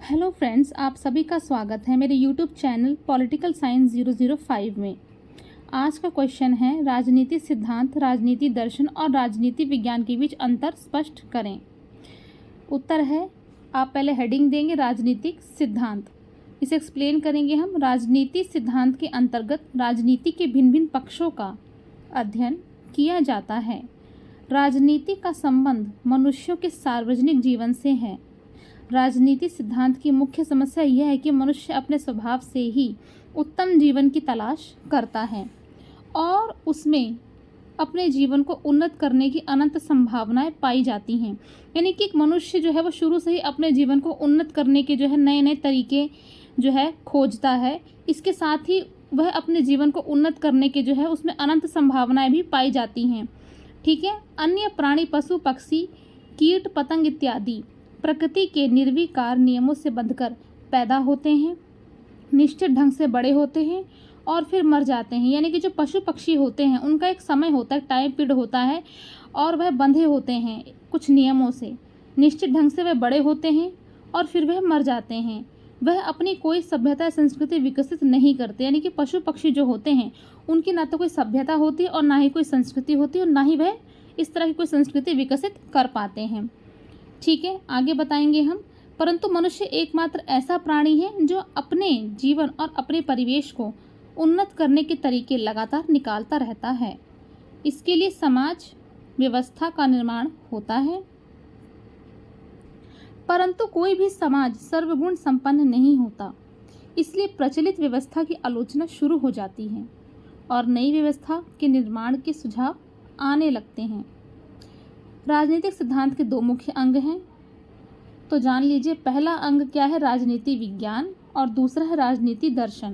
Hello friends, आप सभी का स्वागत है मेरे यूट्यूब चैनल पॉलिटिकल साइंस 005 में। आज का क्वेश्चन है राजनीति सिद्धांत, राजनीति दर्शन और राजनीति विज्ञान के बीच अंतर स्पष्ट करें। उत्तर है, आप पहले हेडिंग देंगे राजनीतिक सिद्धांत, इसे एक्सप्लेन करेंगे हम। राजनीति सिद्धांत के अंतर्गत राजनीति के भिन्न भिन्न पक्षों का अध्ययन किया जाता है। राजनीति का संबंध मनुष्यों के सार्वजनिक जीवन से है। राजनीति सिद्धांत की मुख्य समस्या यह है कि मनुष्य अपने स्वभाव से ही उत्तम जीवन की तलाश करता है और उसमें अपने जीवन को उन्नत करने की अनंत संभावनाएं पाई जाती हैं। यानी कि एक मनुष्य जो है वो शुरू से ही अपने जीवन को उन्नत करने के जो है नए नए तरीके जो है खोजता है। इसके साथ ही वह अपने जीवन को उन्नत करने के जो है उसमें अनंत संभावनाएं भी पाई जाती हैं। ठीक है। अन्य प्राणी, पशु, पक्षी, कीट, पतंग इत्यादि प्रकृति के निर्विकार नियमों से बंधकर पैदा होते हैं, निश्चित ढंग से बड़े होते हैं और फिर मर जाते हैं। यानी कि जो पशु पक्षी होते हैं उनका एक समय होता है, टाइम पीरियड होता है और वह बंधे होते हैं कुछ नियमों से। निश्चित ढंग से वह बड़े होते हैं और फिर वह मर जाते हैं। वह अपनी कोई सभ्यता या संस्कृति विकसित नहीं करते। यानी कि पशु पक्षी जो होते हैं उनकी ना तो कोई सभ्यता होती है और ना ही कोई संस्कृति होती है और ना ही वह इस तरह की कोई संस्कृति विकसित कर पाते हैं। ठीक है, आगे बताएंगे हम। परंतु मनुष्य एकमात्र ऐसा प्राणी है जो अपने जीवन और अपने परिवेश को उन्नत करने के तरीके लगातार निकालता रहता है। इसके लिए समाज व्यवस्था का निर्माण होता है, परंतु कोई भी समाज सर्वगुण संपन्न नहीं होता। इसलिए प्रचलित व्यवस्था की आलोचना शुरू हो जाती है और नई व्यवस्था के निर्माण के सुझाव आने लगते हैं। राजनीतिक सिद्धांत के दो मुख्य अंग हैं, तो जान लीजिए। पहला अंग क्या है? राजनीति विज्ञान, और दूसरा है राजनीति दर्शन।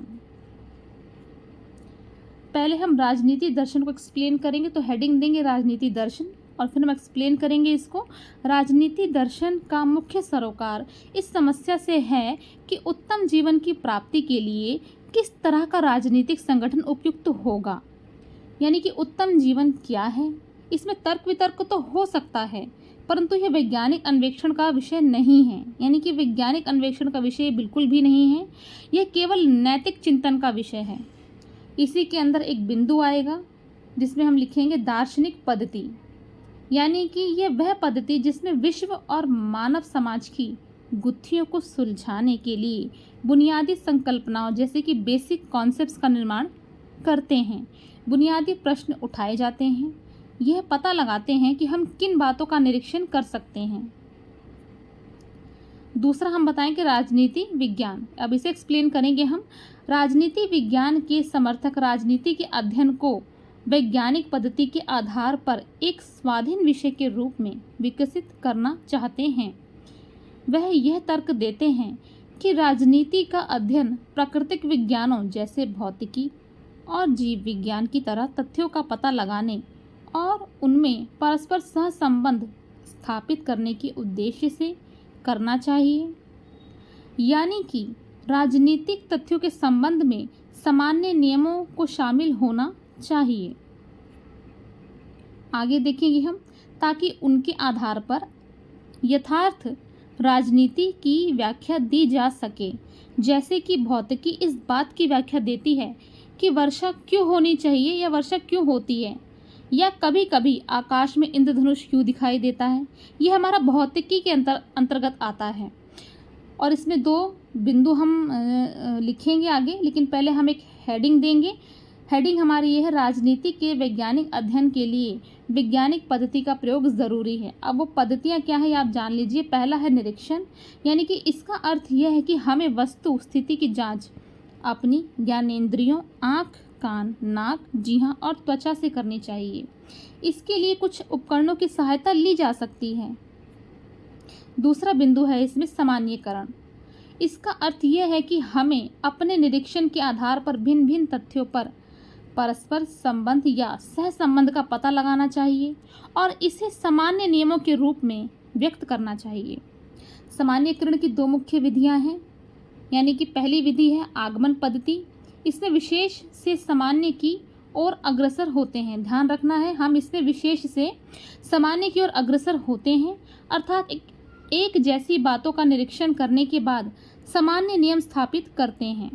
पहले हम राजनीति दर्शन को एक्सप्लेन करेंगे, तो हेडिंग देंगे राजनीति दर्शन और फिर हम एक्सप्लेन करेंगे इसको। राजनीति दर्शन का मुख्य सरोकार इस समस्या से है कि उत्तम जीवन की प्राप्ति के लिए किस तरह का राजनीतिक संगठन उपयुक्त होगा। यानी कि उत्तम जीवन क्या है। इसमें तर्क वितर्क तो हो सकता है, परंतु यह वैज्ञानिक अन्वेषण का विषय नहीं है। यानी कि वैज्ञानिक अन्वेषण का विषय बिल्कुल भी नहीं है, यह केवल नैतिक चिंतन का विषय है। इसी के अंदर एक बिंदु आएगा जिसमें हम लिखेंगे दार्शनिक पद्धति। यानी कि यह वह पद्धति जिसमें विश्व और मानव समाज की गुत्थियों को सुलझाने के लिए बुनियादी संकल्पनाओं जैसे कि बेसिक कॉन्सेप्ट्स का निर्माण करते हैं। बुनियादी प्रश्न उठाए जाते हैं, यह पता लगाते हैं कि हम किन बातों का निरीक्षण कर सकते हैं। दूसरा हम बताएंगे राजनीति विज्ञान। अब इसे एक्सप्लेन करेंगे हम। राजनीति विज्ञान के समर्थक राजनीति के अध्ययन को वैज्ञानिक पद्धति के आधार पर एक स्वाधीन विषय के रूप में विकसित करना चाहते हैं। वह यह तर्क देते हैं कि राजनीति का अध्ययन प्राकृतिक विज्ञानों जैसे भौतिकी और जीव विज्ञान की तरह तथ्यों का पता लगाने और उनमें परस्पर सहसंबंध स्थापित करने के उद्देश्य से करना चाहिए। यानी कि राजनीतिक तथ्यों के संबंध में सामान्य नियमों को शामिल होना चाहिए। आगे देखेंगे हम, ताकि उनके आधार पर यथार्थ राजनीति की व्याख्या दी जा सके। जैसे कि भौतिकी इस बात की व्याख्या देती है कि वर्षा क्यों होनी चाहिए या वर्षा क्यों होती है, या कभी कभी आकाश में इंद्रधनुष क्यों दिखाई देता है। यह हमारा भौतिकी के अंतर्गत आता है। और इसमें दो बिंदु हम लिखेंगे आगे, लेकिन पहले हम एक हेडिंग देंगे। हेडिंग हमारी यह है, राजनीति के वैज्ञानिक अध्ययन के लिए वैज्ञानिक पद्धति का प्रयोग ज़रूरी है। अब वो पद्धतियाँ क्या है आप जान लीजिए। पहला है निरीक्षण। यानी कि इसका अर्थ यह है कि हमें वस्तु स्थिति की जाँच अपनी ज्ञानेंद्रियों, आँख, कान, नाक, जीहवा और त्वचा से करनी चाहिए। इसके लिए कुछ उपकरणों की सहायता ली जा सकती है। दूसरा बिंदु है इसमें सामान्यीकरण। इसका अर्थ यह है कि हमें अपने निरीक्षण के आधार पर भिन्न भिन्न तथ्यों पर परस्पर संबंध या सहसंबंध का पता लगाना चाहिए और इसे सामान्य नियमों के रूप में व्यक्त करना चाहिए। सामान्यीकरण की दो मुख्य विधियां हैं। यानी कि पहली विधि है आगमन पद्धति। इसमें विशेष से सामान्य की ओर अग्रसर होते हैं। ध्यान रखना है, हम इसमें विशेष से सामान्य की ओर अग्रसर होते हैं। अर्थात एक एक जैसी बातों का निरीक्षण करने के बाद सामान्य नियम स्थापित करते हैं।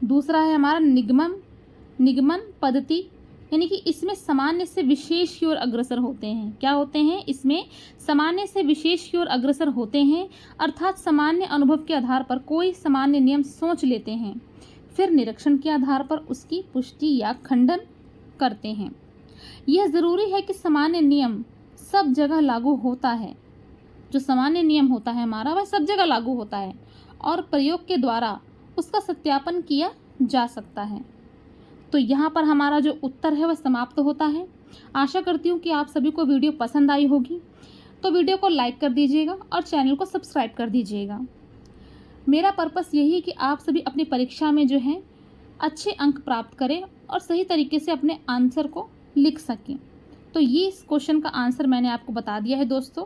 दूसरा है हमारा निगमन पद्धति, यानी कि इसमें सामान्य से विशेष की ओर अग्रसर होते हैं। क्या होते हैं? इसमें सामान्य से विशेष की ओर अग्रसर होते हैं, अर्थात सामान्य अनुभव के आधार पर कोई सामान्य नियम सोच लेते हैं, फिर निरीक्षण के आधार पर उसकी पुष्टि या खंडन करते हैं। यह ज़रूरी है कि सामान्य नियम सब जगह लागू होता है। जो सामान्य नियम होता है हमारा, वह सब जगह लागू होता है और प्रयोग के द्वारा उसका सत्यापन किया जा सकता है। तो यहाँ पर हमारा जो उत्तर है वह समाप्त होता है। आशा करती हूँ कि आप सभी को वीडियो पसंद आई होगी, तो वीडियो को लाइक कर दीजिएगा और चैनल को सब्सक्राइब कर दीजिएगा। मेरा पर्पस यही है कि आप सभी अपनी परीक्षा में जो है अच्छे अंक प्राप्त करें और सही तरीके से अपने आंसर को लिख सकें। तो ये इस क्वेश्चन का आंसर मैंने आपको बता दिया है दोस्तों।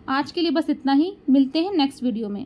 आज के लिए बस इतना ही, मिलते हैं नेक्स्ट वीडियो में।